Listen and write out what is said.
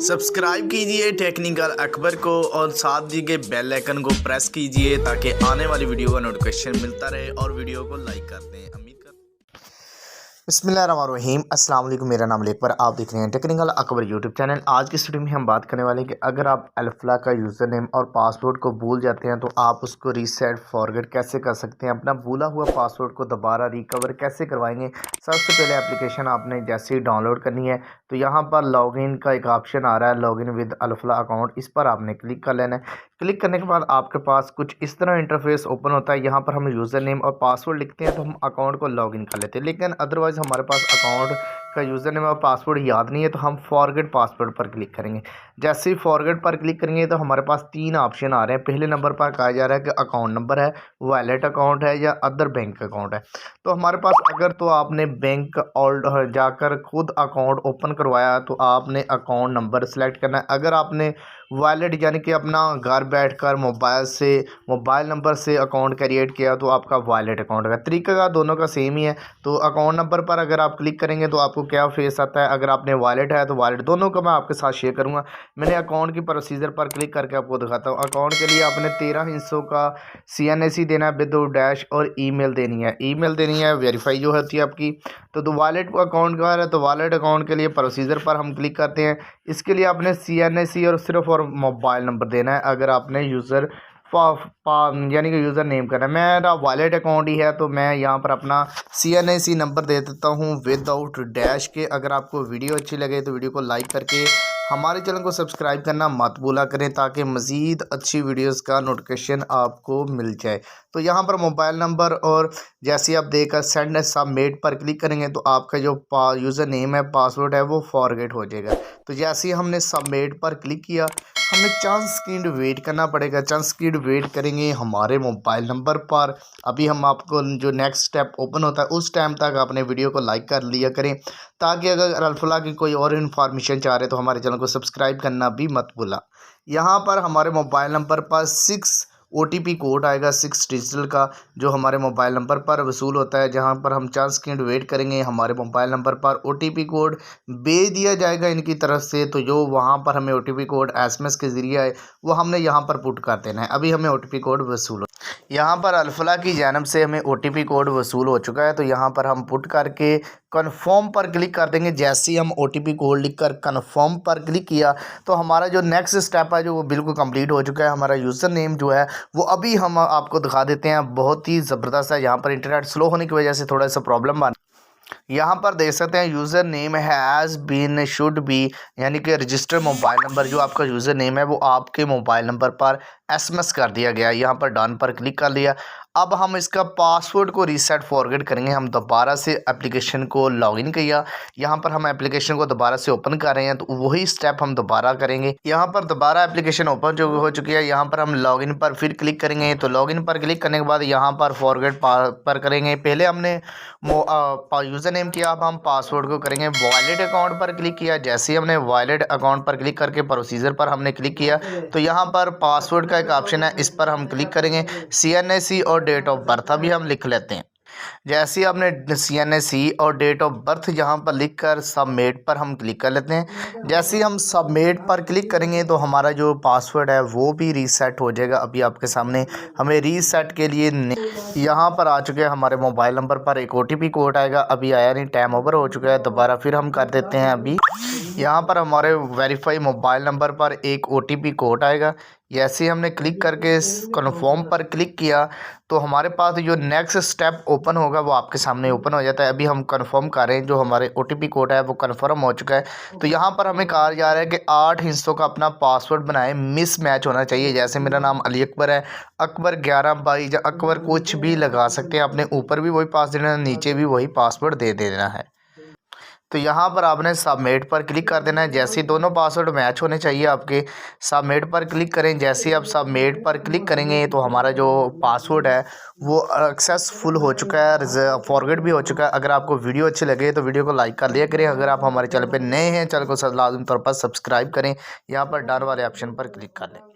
Subscribe कीजिए technical Akbar को और साथ दिए गए बेल आइकन को प्रेस कीजिए ताकि आने वाली वीडियो का नोटिफिकेशन मिलता रहे और वीडियो को लाइक कर दें। उम्मीद कर बिस्मिल्लाहिर्रहमानिर्रहीम अस्सलाम वालेकुम। मेरा नाम अकबर, आप देख रहे हैं टेक्निकल अकबर यूट्यूब चैनल। आज की वीडियो में हम बात करने वाले हैं कि अगर आप अल्फला का यूज़र नेम और पासवर्ड को भूल जाते हैं तो आप उसको रीसेट फॉरगेट कैसे कर सकते हैं, अपना भूला हुआ पासवर्ड को दोबारा रिकवर कैसे करवाएंगे। सबसे पहले एप्लीकेशन आपने जैसे ही डाउनलोड करनी है तो यहाँ पर लॉगिन का एक ऑप्शन आ रहा है, लॉगिन विद अल्फला अकाउंट, इस पर आपने क्लिक कर लेना है। क्लिक करने के बाद आपके पास कुछ इस तरह इंटरफेस ओपन होता है। यहाँ पर हम यूज़र नेम और पासवर्ड लिखते हैं तो हम अकाउंट को लॉगिन कर लेते हैं, लेकिन अदरवाइज़ हमारे पास अकाउंट का यूज़र नेम और पासवर्ड याद नहीं है तो हम फॉरगेट पासवर्ड पर क्लिक करेंगे। जैसे ही फॉरगेट पर क्लिक करेंगे तो हमारे पास तीन ऑप्शन आ रहे हैं। पहले नंबर पर कहा जा रहा है कि अकाउंट नंबर है, वॉलेट अकाउंट है या अदर बैंक अकाउंट है। तो हमारे पास अगर तो आपने बैंक और जाकर खुद अकाउंट ओपन करवाया तो आपने अकाउंट नंबर सेलेक्ट करना है। अगर आपने वॉलेट यानी कि अपना घर बैठकर मोबाइल नंबर से अकाउंट क्रिएट किया तो आपका वॉलेट अकाउंट का तरीका का दोनों का सेम ही है। तो अकाउंट नंबर पर अगर आप क्लिक करेंगे तो आपको क्या फेस आता है, अगर आपने वॉलेट है तो वॉलेट, दोनों का मैं आपके साथ शेयर करूंगा। मैंने अकाउंट की प्रोसीजर पर क्लिक करके आपको दिखाता हूँ। अकाउंट के लिए आपने 13 हिस्सों का CNAC देना है विद डैश और ईमेल देनी है, वेरीफाई जो होती है आपकी। तो वॉलेट अकाउंट का है तो वॉलेट अकाउंट के लिए प्रोसीजर पर हम क्लिक करते हैं। इसके लिए आपने CNAC और सिर्फ और मोबाइल नंबर देना है। अगर आपने यूज़र यानी कि यूज़र नेम करना है, मेरा वॉलेट अकाउंट ही है तो मैं यहाँ पर अपना CNAC नंबर दे देता हूँ विदाउट डैश के। अगर आपको वीडियो अच्छी लगे तो वीडियो को लाइक करके हमारे चैनल को सब्सक्राइब करना मत भूला करें ताकि मज़ीद अच्छी वीडियोस का नोटिफिकेशन आपको मिल जाए। तो यहाँ पर मोबाइल नंबर और जैसे आप देकर सेंड सबमिट पर क्लिक करेंगे तो आपका जो यूज़र नेम है, पासवर्ड है, वो फॉरगेट हो जाएगा। तो जैसे ही हमने सबमिट पर क्लिक किया हमें चंद सेकंड वेट करना पड़ेगा। चंद सेकंड वेट करेंगे हमारे मोबाइल नंबर पर। अभी हम आपको जो नेक्स्ट स्टेप ओपन होता है उस टाइम तक आपने वीडियो को लाइक कर लिया करें ताकि अगर अल्फला की कोई और इन्फॉर्मेशन चाह रहे तो हमारे चैनल को सब्सक्राइब करना भी मत भूला। यहाँ पर हमारे मोबाइल नंबर पर 6 OTP कोड आएगा, 6 डिजिटल का, जो हमारे मोबाइल नंबर पर वसूल होता है। जहाँ पर हम 4 सेकंड वेट करेंगे हमारे मोबाइल नंबर पर OTP कोड भेज दिया जाएगा इनकी तरफ से। तो जो वहाँ पर हमें OTP कोड SMS के ज़रिए आए वो हमने यहाँ पर पुट कर देना है। अभी हमें OTP कोड वसूल, यहाँ पर अल्फला की जानब से हमें OTP कोड वसूल हो चुका है। तो यहाँ पर हम पुट करके कन्फर्म पर क्लिक कर देंगे। जैसे ही हम OTP कोड लिखकर कन्फर्म पर क्लिक किया तो हमारा जो नेक्स्ट स्टेप है जो वो बिल्कुल कंप्लीट हो चुका है। हमारा यूज़र नेम जो है वो अभी हम आपको दिखा देते हैं, बहुत ही ज़बरदस्त है। यहाँ पर इंटरनेट स्लो होने की वजह से थोड़ा सा प्रॉब्लम बन, यहाँ पर देख सकते हैं user name has been should be, यानी कि रजिस्टर मोबाइल नंबर, जो आपका यूज़र नेम है वो आपके मोबाइल नंबर पर SMS कर दिया गया। यहाँ पर डन पर क्लिक कर लिया। अब हम इसका पासवर्ड को रीसेट फॉरगेट करेंगे। हम दोबारा से एप्लीकेशन को लॉगिन किया, यहाँ पर हम एप्लीकेशन को दोबारा से ओपन कर रहे हैं तो वही स्टेप हम दोबारा करेंगे। यहाँ पर दोबारा एप्लीकेशन ओपन जो हो चुकी है, यहाँ पर हम लॉगिन पर फिर क्लिक करेंगे। तो लॉगिन पर क्लिक करने के बाद यहाँ पर फॉरगेट पर करेंगे। पहले हमने यूज़र नेम किया, अब हम पासवर्ड को करेंगे। वॉलेट अकाउंट पर क्लिक किया, जैसे ही हमने वॉलेट अकाउंट पर क्लिक करके प्रोसीजर पर हमने क्लिक किया तो यहाँ पर पासवर्ड का एक ऑप्शन है, इस पर हम क्लिक करेंगे। CNAC और डेट ऑफ बर्थ अभी हम लिख लेते हैं। जैसे ही आपने CNAC और डेट ऑफ बर्थ यहाँ पर लिख कर सबमिट पर हम क्लिक कर लेते हैं। जैसे ही हम सबमिट पर क्लिक करेंगे तो हमारा जो पासवर्ड है वो भी रीसेट हो जाएगा। अभी आपके सामने हमें रीसेट के लिए यहाँ पर आ चुके हैं। हमारे मोबाइल नंबर पर एक OTP कोड आएगा, अभी आया नहीं, टाइम ओवर हो चुका है। दोबारा फिर हम कर देते हैं। अभी यहाँ पर हमारे वेरीफाई मोबाइल नंबर पर एक OTP कोड आएगा। जैसे ही हमने क्लिक करके कन्फर्म पर क्लिक किया तो हमारे पास जो नेक्स्ट स्टेप ओपन होगा वो आपके सामने ओपन हो जाता है। अभी हम कन्फर्म कर रहे हैं, जो हमारे OTP कोड है वो कन्फर्म हो चुका है। तो यहाँ पर हमें कहा जा रहा है कि 8 हिस्सों का अपना पासवर्ड बनाएं, मिस मैच होना चाहिए। जैसे मेरा नाम अली अकबर है, अकबर 1122 या अकबर कुछ भी लगा सकते हैं। आपने ऊपर भी वही पास देना है, नीचे भी वही पासवर्ड दे देना है। तो यहाँ पर आपने सबमिट पर क्लिक कर देना है। जैसे ही दोनों पासवर्ड मैच होने चाहिए आपके, सबमिट पर क्लिक करें। जैसे ही आप सबमिट पर क्लिक करेंगे तो हमारा जो पासवर्ड है वो सक्सेसफुल हो चुका है, फॉरगेट भी हो चुका है। अगर आपको वीडियो अच्छी लगे तो वीडियो को लाइक कर लिया करें। अगर आप हमारे चैनल पर नए हैं, चैनल को लाज़िम तौर पर सब्सक्राइब करें। यहाँ पर डन वाले ऑप्शन पर क्लिक कर लें।